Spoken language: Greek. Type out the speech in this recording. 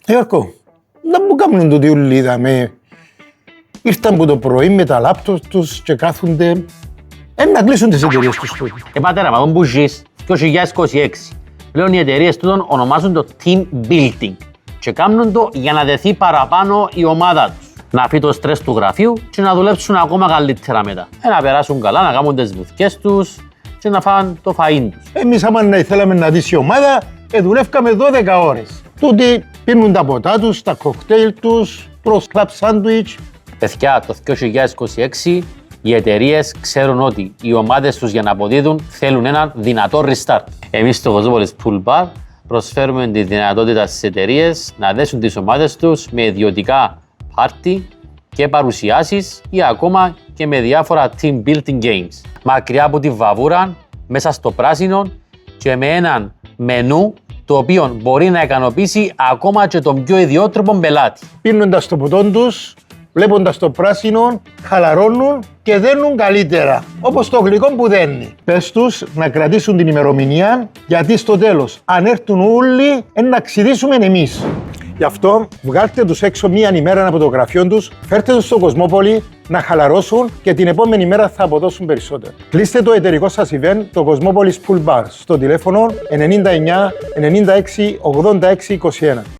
Γιώργο, δεν μου κάνουν το τι όλοι είδαμε. Ήρθαν από το πρωί με τα λάπτοπ τους και κάθονται. Να κλείσουν τις εταιρείες τους τότε. Πατέρα, μα που ζεις, 2026. Πλέον οι εταιρείες τούτων ονομάζουν το team building και κάνουν το για να δεθεί παραπάνω η ομάδα τους. Να φύγει το στρες του γραφείου και να δουλέψουν ακόμα καλύτερα μετά. Να περάσουν καλά, να κάνουν τις βουτιές τους και να φάνε το φαΐν τους. Εμείς άμα θέλαμε να δεις η ομάδα, δουλεύκαμε 12 ώρες. Τούτοι πίνουν τα ποτά τους, τα κοκτέιλ τους, τρως κλαπ σάντουιτς. Παιδιά, το 2026 οι εταιρείες ξέρουν ότι οι ομάδες τους για να αποδίδουν θέλουν έναν δυνατό restart. Εμείς στο Κοσμόπολης Pool Bar προσφέρουμε τη δυνατότητα στις εταιρείες να δέσουν τις ομάδες τους με ιδιωτικά πάρτι και παρουσιάσεις ή ακόμα και με διάφορα team building games. Μακριά από τη βαβούρα, μέσα στο πράσινο και με έναν μενού το οποίο μπορεί να ικανοποιήσει ακόμα και τον πιο ιδιότροπο πελάτη. Πίνοντας το ποτό τους, βλέποντας το πράσινο, χαλαρώνουν και δένουν καλύτερα. Όπως το γλυκό που δένει. Πες τους να κρατήσουν την ημερομηνία, γιατί στο τέλος, αν έρθουν όλοι, να ξυδίσουμε εμείς. Γι' αυτό βγάλτε τους έξω μία ημέρα από το γραφείο τους, φέρτε τους στο Κοσμόπολη να χαλαρώσουν και την επόμενη μέρα θα αποδώσουν περισσότερο. Κλείστε το εταιρικό σας event, το Κοσμόπολης Pool Bar, στο τηλέφωνο 99 96 86 21.